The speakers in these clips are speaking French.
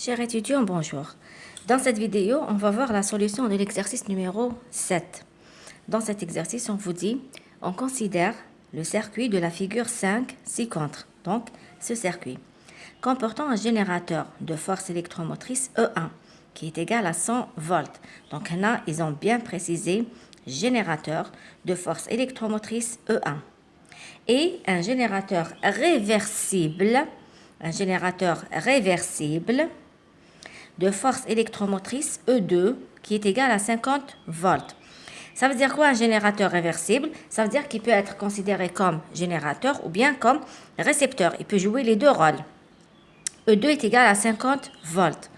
Chers étudiants, bonjour. Dans cette vidéo, on va voir la solution de l'exercice numéro 7. Dans cet exercice, on vous dit, on considère le circuit de la figure 5 ci-contre, donc ce circuit, comportant un générateur de force électromotrice E1 qui est égal à 100 volts. Donc là, ils ont bien précisé générateur de force électromotrice E1 et un générateur réversible de force électromotrice E2 qui est égal à 50 volts. Ça veut dire quoi un générateur réversible? Ça veut dire qu'il peut être considéré comme générateur ou bien comme récepteur. Il peut jouer les deux rôles. E2 est égal à 50 volts.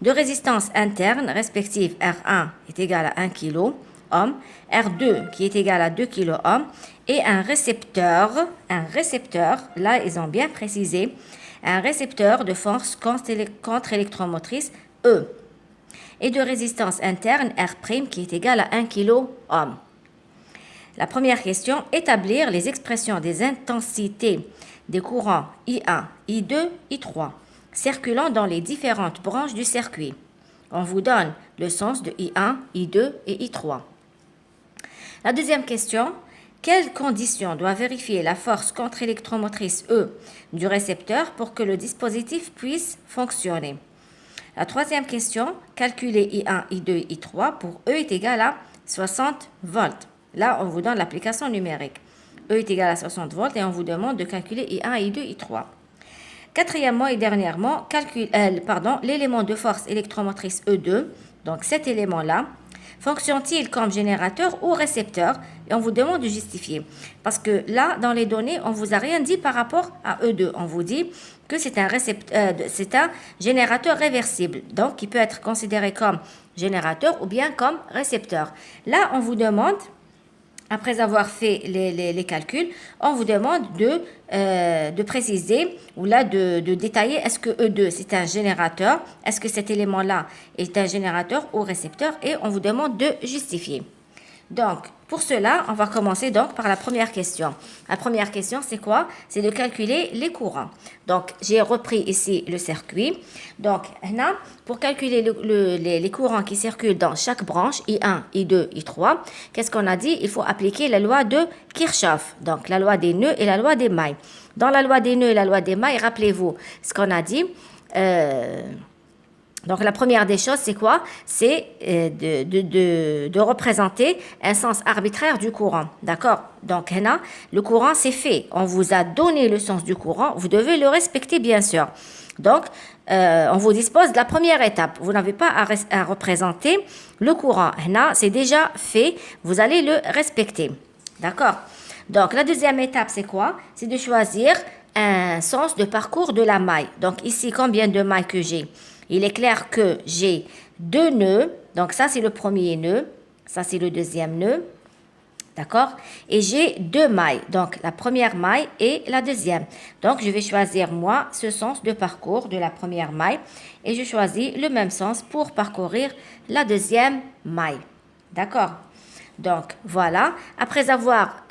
De résistance interne respective R1 est égal à 1 kilo ohm, R2 qui est égal à 2 kilo ohm et un récepteur, là ils ont bien précisé, un récepteur de force contre-électromotrice E et de résistance interne R' qui est égal à 1 kilo ohm. La première question, établir les expressions des intensités des courants I1, I2, I3 circulant dans les différentes branches du circuit. On vous donne le sens de I1, I2 et I3. La deuxième question, quelles conditions doit vérifier la force contre-électromotrice E du récepteur pour que le dispositif puisse fonctionner? La troisième question, calculer I1, I2 et I3 pour E est égal à 60 volts. Là, on vous donne l'application numérique. E est égal à 60 volts et on vous demande de calculer I1, I2, I3. Quatrièmement et dernièrement, l'élément de force électromotrice E2, donc cet élément-là, fonctionne-t-il comme générateur ou récepteur? Et on vous demande de justifier. Parce que là, dans les données, on ne vous a rien dit par rapport à E2. On vous dit que c'est un générateur réversible. Donc, qui peut être considéré comme générateur ou bien comme récepteur. Là, on vous demande, après avoir fait les calculs, on vous demande de préciser ou là de détailler est-ce que E2 c'est un générateur, est-ce que cet élément-là est un générateur ou récepteur et on vous demande de justifier. Donc, pour cela, on va commencer donc par la première question. La première question, c'est quoi? C'est de calculer les courants. Donc, j'ai repris ici le circuit. Donc, là, pour calculer les courants qui circulent dans chaque branche, I1, I2, I3, qu'est-ce qu'on a dit? Il faut appliquer la loi de Kirchhoff, donc la loi des nœuds et la loi des mailles. Dans la loi des nœuds et la loi des mailles, rappelez-vous ce qu'on a dit. Donc, la première des choses, c'est quoi? C'est de représenter un sens arbitraire du courant. D'accord? Donc, là, le courant, c'est fait. On vous a donné le sens du courant. Vous devez le respecter, bien sûr. Donc, on vous dispose de la première étape. Vous n'avez pas à représenter le courant. Là, c'est déjà fait. Vous allez le respecter. D'accord? Donc, la deuxième étape, c'est quoi? C'est de choisir un sens de parcours de la maille. Donc, ici, combien de mailles que j'ai? Il est clair que j'ai deux nœuds. Donc, ça, c'est le premier nœud. Ça, c'est le deuxième nœud. D'accord? Et j'ai deux mailles. Donc, la première maille et la deuxième. Donc, je vais choisir, moi, ce sens de parcours de la première maille. Et je choisis le même sens pour parcourir la deuxième maille. D'accord? Donc, voilà. Après avoir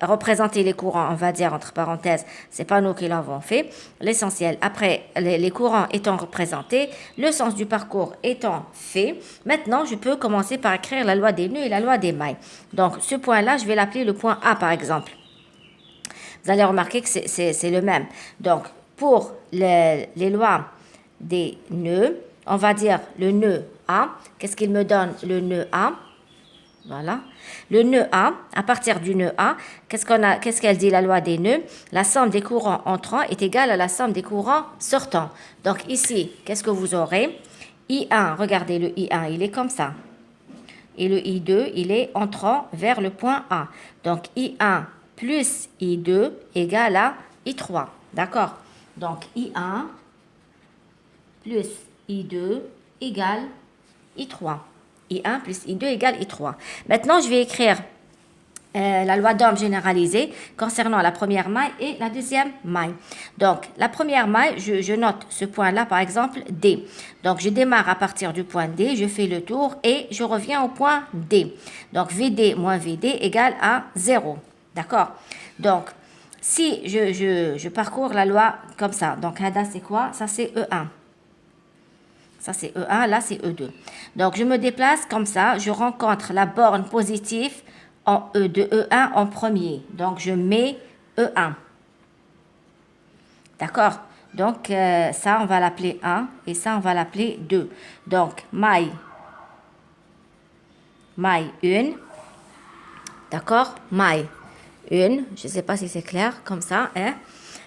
représenté les courants, on va dire entre parenthèses, c'est pas nous qui l'avons fait. L'essentiel, après les courants étant représentés, le sens du parcours étant fait, maintenant, je peux commencer par écrire la loi des nœuds et la loi des mailles. Donc, ce point-là, je vais l'appeler le point A, par exemple. Vous allez remarquer que c'est le même. Donc, pour les lois des nœuds, on va dire le nœud A. Qu'est-ce qu'il me donne, le nœud A? Voilà. Le nœud A, à partir du nœud A, qu'est-ce qu'elle dit la loi des nœuds? La somme des courants entrants est égale à la somme des courants sortants. Donc ici, qu'est-ce que vous aurez? I1, regardez le I1, il est comme ça. Et le I2, il est entrant vers le point A. Donc I1 plus I2 égale à I3. D'accord? Donc I1 plus I2 égale I3. I1 plus I2 égale I3. Maintenant, je vais écrire la loi d'Ohm généralisée concernant la première maille et la deuxième maille. Donc, la première maille, je note ce point-là, par exemple, D. Donc, je démarre à partir du point D, je fais le tour et je reviens au point D. Donc, VD moins VD égale à 0. D'accord? Donc, si je parcours la loi comme ça, donc, Hada, c'est quoi? Ça, c'est E1. Ça, c'est E1, là, c'est E2. Donc, je me déplace comme ça. Je rencontre la borne positive de E1 en premier. Donc, je mets E1. D'accord? Donc, ça, on va l'appeler 1 et ça, on va l'appeler 2. Donc, maille 1. D'accord? Maille 1. Je ne sais pas si c'est clair, comme ça. Hein?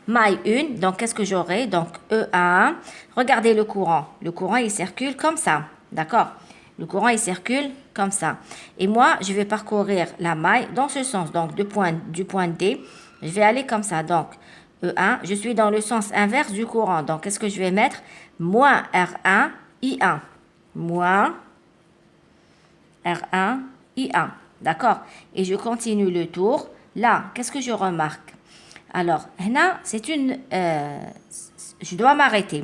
Maille 1. Donc, qu'est-ce que j'aurai? Donc, E1. Regardez le courant. Le courant, il circule comme ça. D'accord? Le courant, il circule comme ça. Et moi, je vais parcourir la maille dans ce sens. Donc, du point D, je vais aller comme ça. Donc, E1, je suis dans le sens inverse du courant. Donc, qu'est-ce que je vais mettre? Moins R1, I1. Moins R1, I1. D'accord? Et je continue le tour. Là, qu'est-ce que je remarque? Alors, là, c'est une... je dois m'arrêter.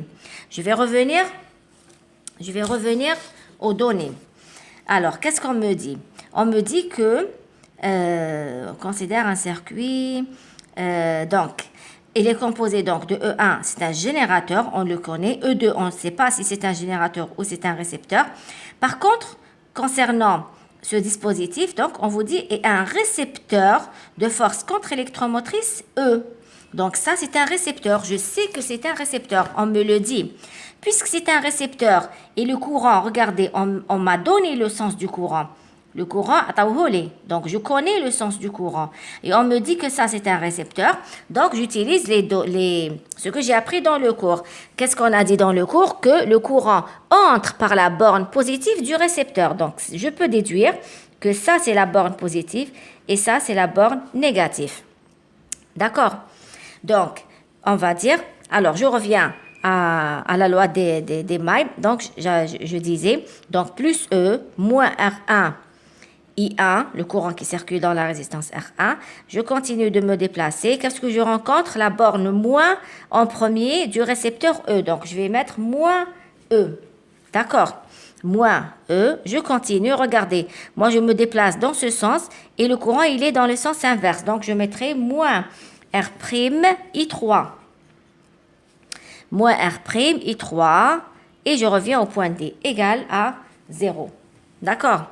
Je vais revenir aux données. Alors, qu'est-ce qu'on me dit? On me dit que on considère un circuit... donc, il est composé donc de E1, c'est un générateur, on le connaît. E2, on ne sait pas si c'est un générateur ou c'est un récepteur. Par contre, concernant ce dispositif, donc, on vous dit, est un récepteur de force contre-électromotrice E. Donc, ça, c'est un récepteur. Je sais que c'est un récepteur. On me le dit. Puisque c'est un récepteur et le courant, regardez, on m'a donné le sens du courant. Le courant, donc je connais le sens du courant. Et on me dit que ça, c'est un récepteur. Donc, j'utilise ce que j'ai appris dans le cours. Qu'est-ce qu'on a dit dans le cours? Que le courant entre par la borne positive du récepteur. Donc, je peux déduire que ça, c'est la borne positive et ça, c'est la borne négative. D'accord? Donc, on va dire, alors je reviens à la loi des mailles. Donc, je disais, donc plus E, moins R1, I1, le courant qui circule dans la résistance R1. Je continue de me déplacer. Qu'est-ce que je rencontre? La borne moins en premier du récepteur E. Donc, je vais mettre moins E. D'accord? Moins E. Je continue. Regardez, moi, je me déplace dans ce sens et le courant, il est dans le sens inverse. Donc, je mettrai moins R', moins R', I3, et je reviens au point D, égal à 0. D'accord?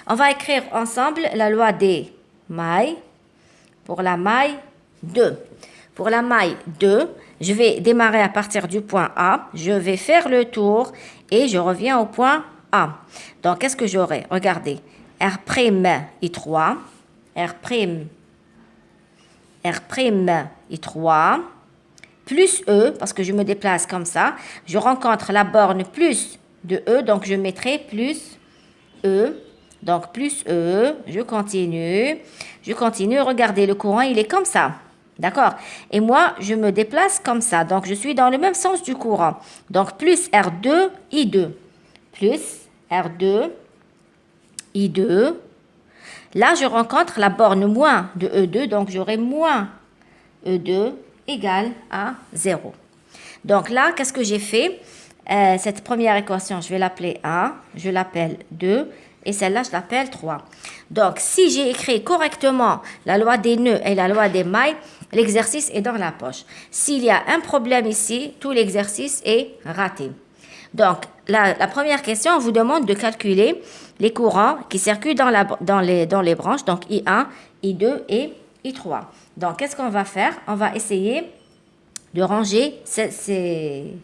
On va écrire ensemble la loi des mailles pour la maille 2. Pour la maille 2, je vais démarrer à partir du point A, je vais faire le tour et je reviens au point A. Donc, qu'est-ce que j'aurai? Regardez, R', I3, R', I3, plus E, parce que je me déplace comme ça, je rencontre la borne plus de E, donc je mettrai plus E, donc plus E, je continue, regardez, le courant, il est comme ça, d'accord? Et moi, je me déplace comme ça, donc je suis dans le même sens du courant, donc plus R2, I2, plus R2, I2, là, je rencontre la borne moins de E2, donc j'aurai moins E2 égale à 0. Donc là, qu'est-ce que j'ai fait? Cette première équation, je vais l'appeler 1, je l'appelle 2, et celle-là, je l'appelle 3. Donc, si j'ai écrit correctement la loi des nœuds et la loi des mailles, l'exercice est dans la poche. S'il y a un problème ici, tout l'exercice est raté. Donc, la première question, on vous demande de calculer les courants qui circulent dans les branches, donc I1, I2 et I3. Donc, qu'est-ce qu'on va faire? On va essayer de ranger ces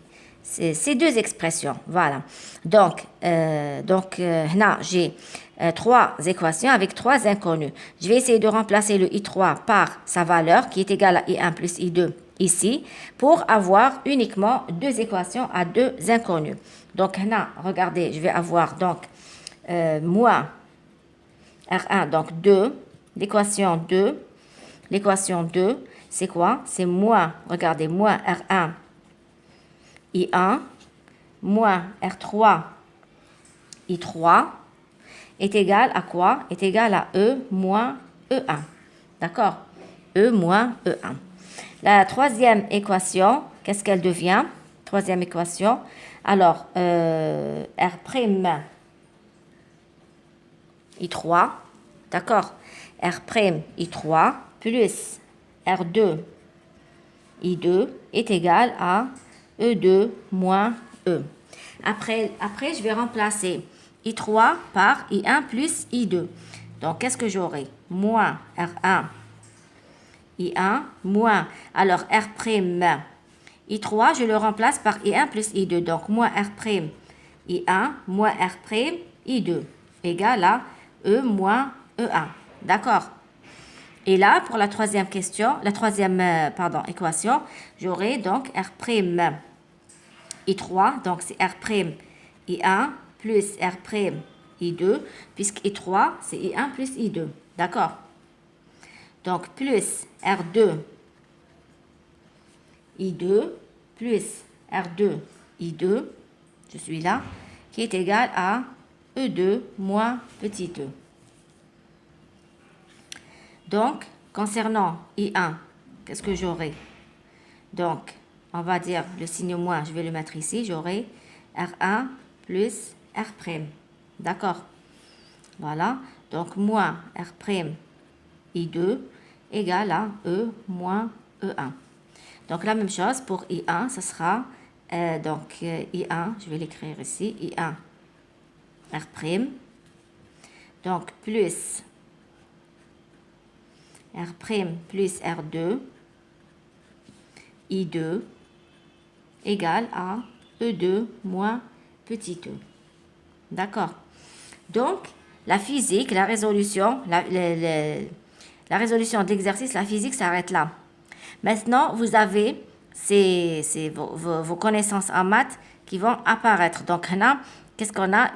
deux expressions. Voilà. Donc, là, j'ai trois équations avec trois inconnus. Je vais essayer de remplacer le I3 par sa valeur qui est égale à I1 plus I2 ici pour avoir uniquement deux équations à deux inconnus. Donc, là, regardez, je vais avoir donc moins R1, donc 2, l'équation 2. L'équation 2, c'est quoi? C'est moins, regardez, moins R1, I1, moins R3, I3, est égal à quoi? Est égal à E moins E1. D'accord? E moins E1. La troisième équation, qu'est-ce qu'elle devient? Troisième équation. Alors, R', I3, d'accord? R', I3, plus R2, I2 est égal à E2 moins E. Après, je vais remplacer I3 par I1 plus I2. Donc, qu'est-ce que j'aurai? Moins R1, I1, moins. Alors, R', I3, je le remplace par I1 plus I2. Donc, moins R', I1, moins R', I2, égale à E moins E1. D'accord? Et là, pour la troisième question, équation, j'aurai donc R' I3, donc c'est R' I1 plus R' I2, puisque I3, c'est I1 plus I2. D'accord? Donc, plus R2 I2 plus R2 I2, je suis là, qui est égal à E2 moins petit e. Donc, concernant I1, qu'est-ce que j'aurai? Donc, on va dire le signe moins, je vais le mettre ici, j'aurai R1 plus R'. D'accord? Voilà. Donc, moins R' I2 égale à E moins E1. Donc, la même chose pour I1, ce sera, I1, je vais l'écrire ici, I1 R', donc plus R' plus R2, I2 égale à E2 moins petit e. D'accord? Donc, la physique, la résolution, la résolution de l'exercice, la physique s'arrête là. Maintenant, vous avez vos connaissances en maths qui vont apparaître. Donc, là, qu'est-ce qu'on a?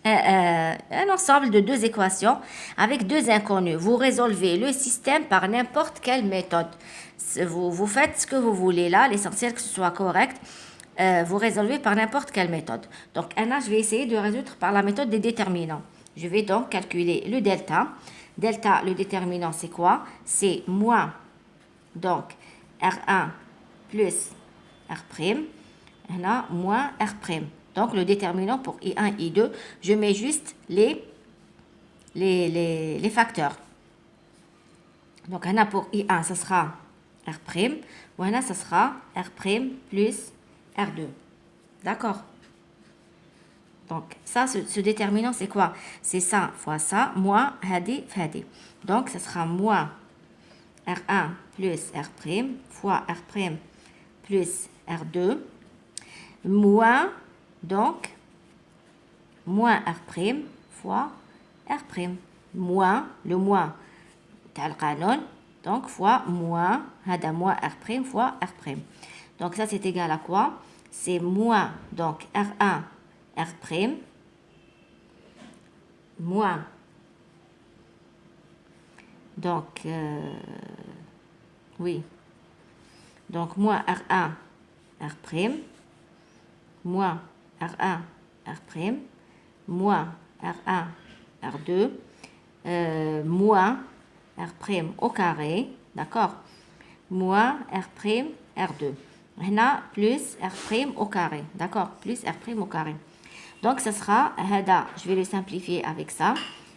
Un ensemble de deux équations avec deux inconnus. Vous résolvez le système par n'importe quelle méthode. Vous faites ce que vous voulez là, l'essentiel que ce soit correct. Vous résolvez par n'importe quelle méthode. Donc, là, je vais essayer de résoudre par la méthode des déterminants. Je vais donc calculer le delta. Delta, le déterminant, c'est quoi? C'est moins, donc, R1 plus R', là, moins R'. Donc, le déterminant pour I1 et I2, je mets juste les facteurs. Donc, là, pour I1, ce sera R', ou là, ce sera R' plus R2. D'accord? Donc, ça, ce déterminant, c'est quoi? C'est ça fois ça, moins hadi fadi. Donc, ce sera moins R1 plus R' fois R' plus R2, moins, donc, moins R' fois R', moins, le moins, t'as le canon, donc, fois moins, hada moins R' fois R'. Donc, ça, c'est égal à quoi? C'est moins, donc, R1 R', moins, donc, oui, donc moins R1 R', moins R1 R', moins R1 R2, moins R' au carré, d'accord, moins R' R2. Là, plus R' au carré, d'accord, plus R' au carré. Donc, ce sera, je vais le simplifier avec ça.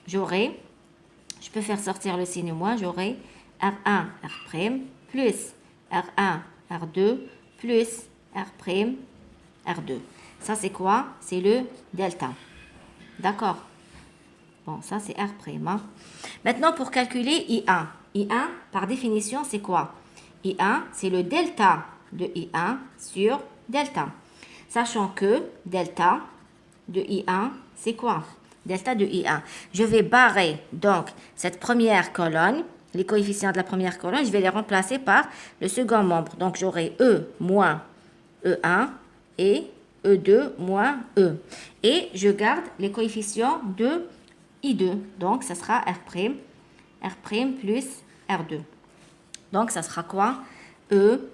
Je peux faire sortir le signe moins, j'aurai R1 R' plus R1 R2 plus R' R2. Ça, c'est quoi? C'est le delta. D'accord? Bon, ça, c'est R'. Hein? Maintenant, pour calculer I1. I1, par définition, c'est quoi? I1, c'est le delta de I1 sur delta. Sachant que delta de I1, c'est quoi? Delta de I1. Je vais barrer donc cette première colonne, les coefficients de la première colonne, je vais les remplacer par le second membre. Donc, j'aurai E moins E1 et E2 moins E. Et je garde les coefficients de I2. Donc, ça sera R', R' plus R2. Donc, ça sera quoi? E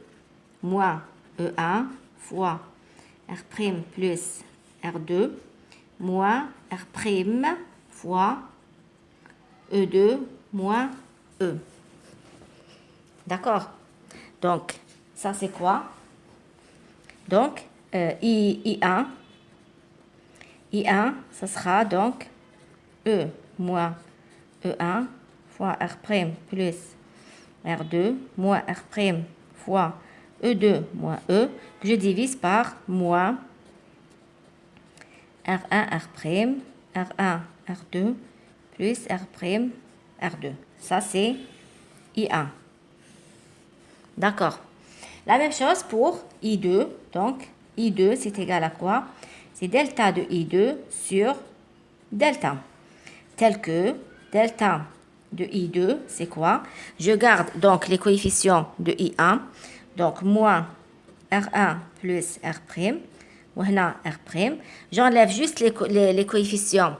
moins E1 fois R' plus R2 moins R' fois E2 moins E. D'accord? Donc, ça c'est quoi? Donc, I1, ça sera donc E moins E1 fois R' plus R2 moins R' fois E2 moins E, que je divise par moins R1, R', R1, R2, plus R', R2. Ça, c'est I1. D'accord. La même chose pour I2. Donc, I2, c'est égal à quoi? C'est delta de I2 sur delta. Tel que delta de I2, c'est quoi? Je garde donc les coefficients de I1. Donc, moins R1 plus R'. Ou R'. J'enlève juste les coefficients.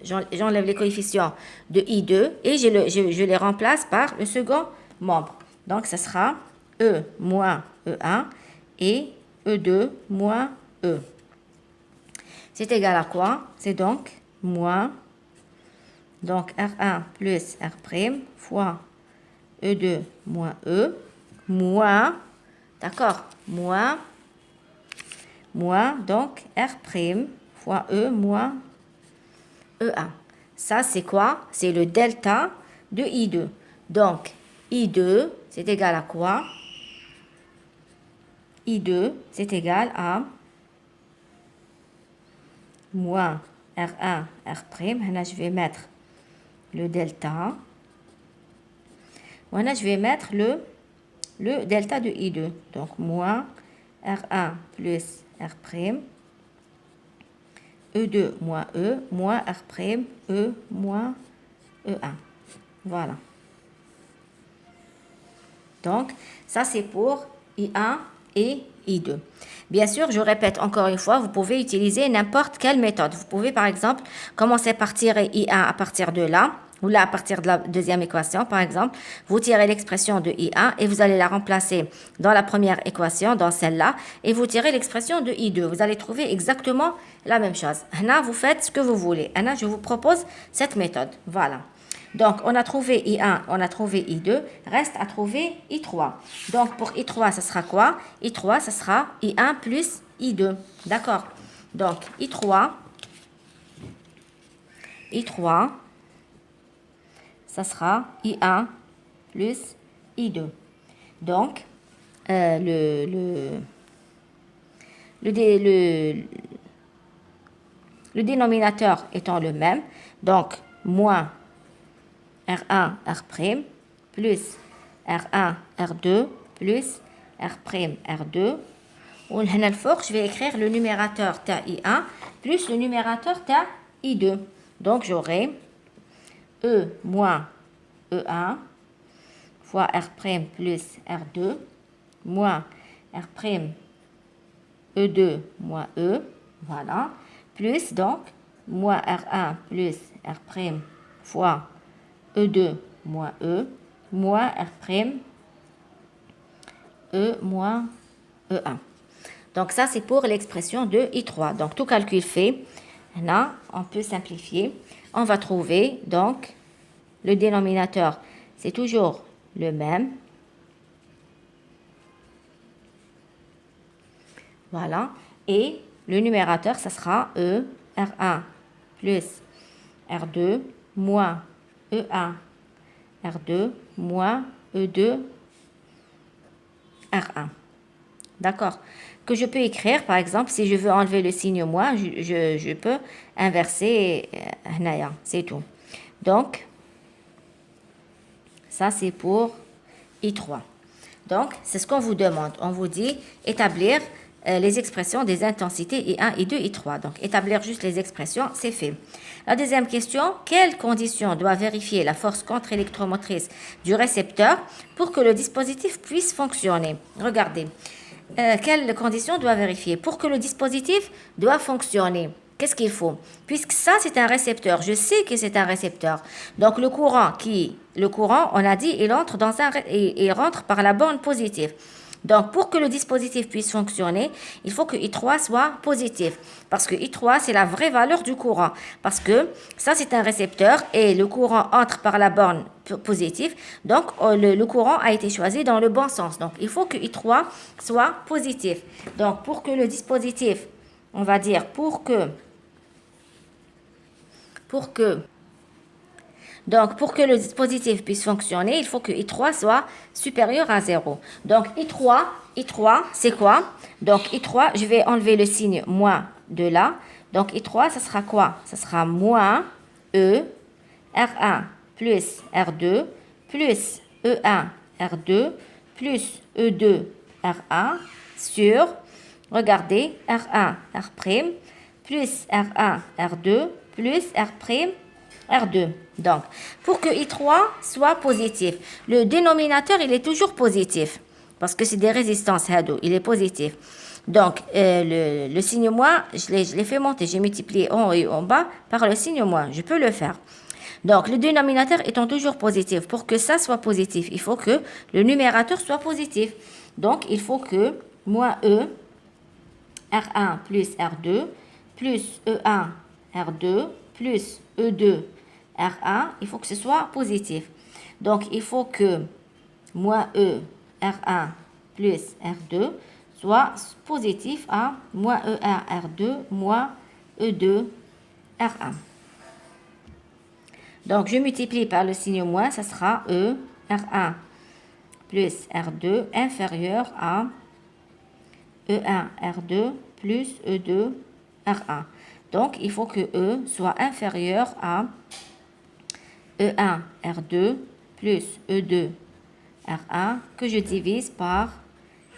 J'enlève les coefficients de I2 et je les remplace par le second membre. Donc, ce sera E moins E1 et E2 moins E. C'est égal à quoi? C'est donc moins, donc R1 plus R' fois E2 moins E, moins, d'accord, moins, donc R' fois E moins E1. Ça, c'est quoi? C'est le delta de I2. Donc, I2, c'est égal à quoi? I2, c'est égal à moins R1, R'. Là, je vais mettre le delta. Là, je vais mettre le delta de I2. Donc, moins R1 plus R'. E2 moins E, moins R', E moins E1. Voilà. Donc, ça, c'est pour I1 et I2. Bien sûr, je répète encore une fois, vous pouvez utiliser n'importe quelle méthode. Vous pouvez, par exemple, commencer par tirer I1 à partir de là, ou là, à partir de la deuxième équation, par exemple. Vous tirez l'expression de I1 et vous allez la remplacer dans la première équation, dans celle-là, et vous tirez l'expression de I2. Vous allez trouver exactement la même chose. Là, vous faites ce que vous voulez. Là, je vous propose cette méthode. Voilà. Donc, on a trouvé I1, on a trouvé I2, reste à trouver I3. Donc, pour I3, ce sera quoi? I3, ce sera I1 plus I2. D'accord? Donc, I3, ça sera I1 plus I2. Donc, le dénominateur étant le même, donc, moins R1, R', plus R1, R2, plus R', R2. Ou je vais écrire le numérateur ta I1 plus le numérateur ta I2. Donc, j'aurai E moins E1 fois R' plus R2 moins R' E2 moins E. Voilà. Plus donc moins R1 plus R' fois E2 moins E, moins R', E moins E1. Donc, ça, c'est pour l'expression de I3. Donc, tout calcul fait, là, on peut simplifier. On va trouver, donc, le dénominateur, c'est toujours le même. Voilà. Et le numérateur, ça sera E, R1 plus R2 moins E1, R2, moins E2, R1. D'accord? Que je peux écrire, par exemple, si je veux enlever le signe moins, je peux inverser, c'est tout. Donc, ça, c'est pour I3. Donc, c'est ce qu'on vous demande. On vous dit établir les expressions des intensités I1, I2, I3. Donc, établir juste les expressions, c'est fait. La deuxième question, quelles conditions doit vérifier la force contre-électromotrice du récepteur pour que le dispositif puisse fonctionner? Regardez, quelles conditions doit vérifier pour que le dispositif doit fonctionner? Qu'est-ce qu'il faut? Puisque ça, c'est un récepteur. Je sais que c'est un récepteur. Donc, le courant, on a dit, il rentre par la borne positive. Donc, pour que le dispositif puisse fonctionner, il faut que I3 soit positif. Parce que I3, c'est la vraie valeur du courant. Parce que ça, c'est un récepteur et le courant entre par la borne positive. Donc, le courant a été choisi dans le bon sens. Donc, il faut que I3 soit positif. Donc, pour que le dispositif, on va dire, pour que Donc, pour que le dispositif puisse fonctionner, il faut que I3 soit supérieur à 0. Donc, I3 c'est quoi? Donc, I3, je vais enlever le signe moins de là. Donc, I3, ça sera quoi? Ça sera moins E, R1 plus R2 plus E1 R2 plus E2 R1 sur, regardez, R1 R' plus R1 R2 plus R' R2. Donc, pour que I3 soit positif, le dénominateur, il est toujours positif. Parce que c'est des résistances, il est positif. Donc, le signe moins, je l'ai fait monter. J'ai multiplié en haut et en bas par le signe moins. Je peux le faire. Donc, le dénominateur étant toujours positif, pour que ça soit positif, il faut que le numérateur soit positif. Donc, il faut que moins E, R1 plus R2, plus E1 R2, plus E2 R1, il faut que ce soit positif. Donc, il faut que moins E, R1 plus R2 soit positif à moins E1 R2 moins E2 R1. Donc, je multiplie par le signe moins, ça sera E, R1 plus R2 inférieur à E1 R2 plus E2 R1. Donc, il faut que E soit inférieur à E1 R2 plus E2 R1 que je divise par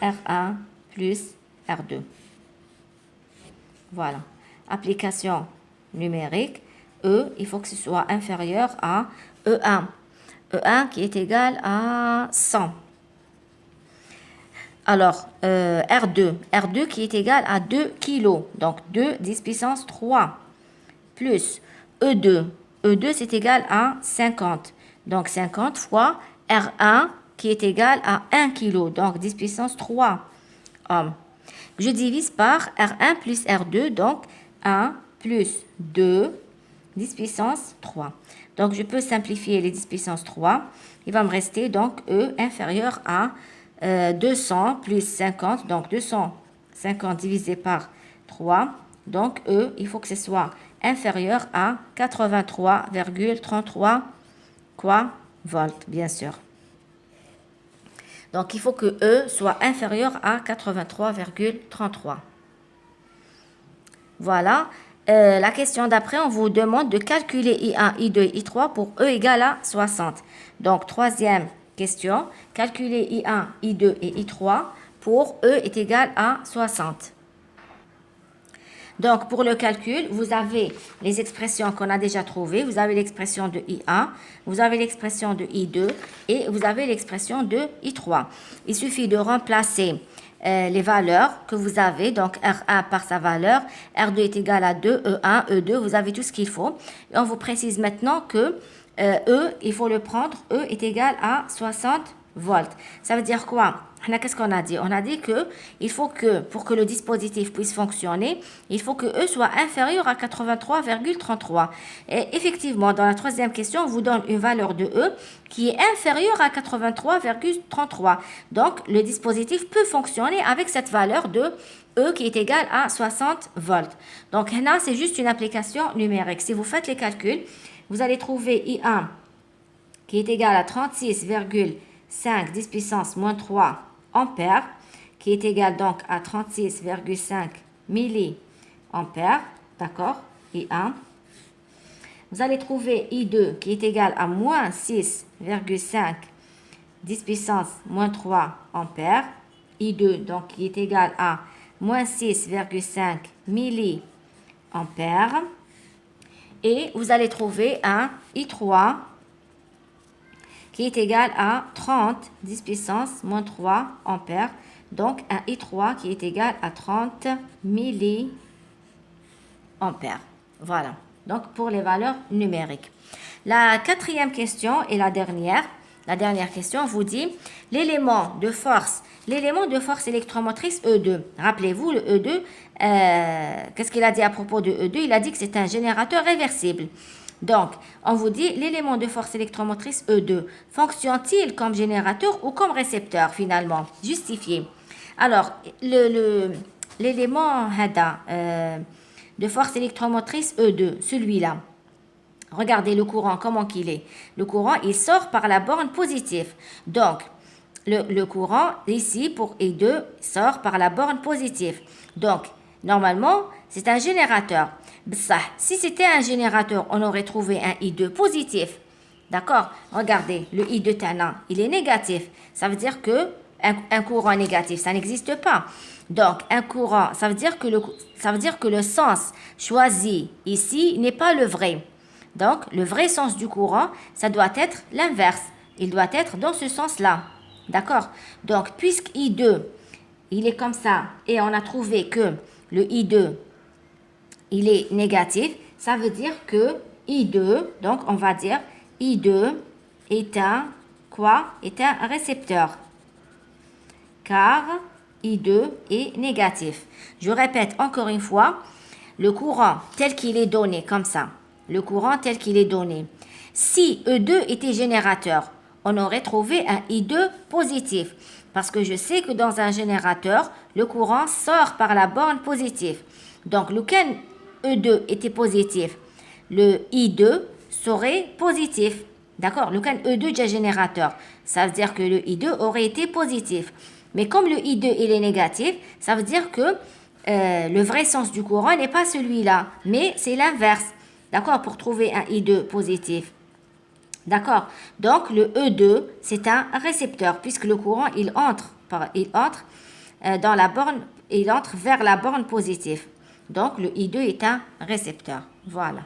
R1 plus R2. Voilà. Application numérique. E, il faut que ce soit inférieur à E1. E1 qui est égal à 100. Alors, R2 qui est égal à 2 kg. Donc, 2 10 puissance 3. Plus E2. E2, c'est égal à 50. Donc, 50 fois R1 qui est égal à 1 kg. Donc, 10 puissance 3 ohms. Je divise par R1 plus R2. Donc, 1 plus 2 10 puissance 3. Donc, je peux simplifier les 10 puissance 3. Il va me rester donc E inférieur à 200 plus 50. Donc, 250 divisé par 3. Donc, E, il faut que ce soit inférieur à 83,33 quoi volts, bien sûr. Donc, il faut que E soit inférieur à 83,33. Voilà. La question d'après, on vous demande de calculer I1, I2, I3 pour E égale à 60. Donc, troisième question, calculer I1, I2 et I3 pour E est égal à 60. Donc, pour le calcul, vous avez les expressions qu'on a déjà trouvées. Vous avez l'expression de I1, vous avez l'expression de I2 et vous avez l'expression de I3. Il suffit de remplacer les valeurs que vous avez, donc R1 par sa valeur, R2 est égal à 2, E1, E2, vous avez tout ce qu'il faut. Et on vous précise maintenant que E, il faut le prendre, E est égal à 60 volts. Ça veut dire quoi? Qu'est-ce qu'on a dit? On a dit que il faut que, pour que le dispositif puisse fonctionner, il faut que E soit inférieur à 83,33. Et effectivement, dans la troisième question, on vous donne une valeur de E qui est inférieure à 83,33. Donc, le dispositif peut fonctionner avec cette valeur de E qui est égale à 60 volts. Donc, là, c'est juste une application numérique. Si vous faites les calculs, vous allez trouver I1 qui est égal à 36,5 10 puissance moins 3 ampères, qui est égal donc à 36,5 milliampères, d'accord, I1. Vous allez trouver I2 qui est égal à moins 6,5 10 puissance moins 3 ampères, I2 donc qui est égal à moins 6,5 milliampères. Et vous allez trouver un I3 qui est égal à 30 10 puissance moins 3 ampères. Donc, un I3 qui est égal à 30 milliampères. Voilà. Donc, pour les valeurs numériques. La quatrième question et la dernière question vous dit l'élément de force électromotrice E2. Rappelez-vous, le E2, qu'est-ce qu'il a dit à propos de E2? Il a dit que c'est un générateur réversible. Donc, on vous dit l'élément de force électromotrice E2 fonctionne-t-il comme générateur ou comme récepteur finalement? Justifié. Alors, l'élément de force électromotrice E2, celui-là, Regardez le courant, comment qu'il est. Le courant, il sort par la borne positive. Donc, le courant, ici, pour I2, sort par la borne positive. Donc, normalement, c'est un générateur. Si c'était un générateur, on aurait trouvé un I2 positif. D'accord? Regardez, le I2 tana, il est négatif. Ça veut dire que un courant négatif, ça n'existe pas. Donc, un courant, ça veut dire que le sens choisi ici n'est pas le vrai. Donc, le vrai sens du courant, ça doit être l'inverse. Il doit être dans ce sens-là. D'accord? Donc, puisque I2, il est comme ça, et on a trouvé que le I2, il est négatif, ça veut dire que I2, donc on va dire I2 est un quoi? Est un récepteur. Car I2 est négatif. Je répète encore une fois, le courant tel qu'il est donné, comme ça, le courant tel qu'il est donné. Si E2 était générateur, on aurait trouvé un I2 positif. Parce que je sais que dans un générateur, le courant sort par la borne positive. Donc, lequel E2 était positif, le I2 serait positif. D'accord? Lequel E2 est générateur. Ça veut dire que le I2 aurait été positif. Mais comme le I2 il est négatif, ça veut dire que le vrai sens du courant n'est pas celui-là, mais c'est l'inverse. D'accord? Pour trouver un I2 positif. D'accord? Donc, le E2, c'est un récepteur, puisque le courant, il entre dans la borne, il entre vers la borne positive. Donc, le I2 est un récepteur. Voilà.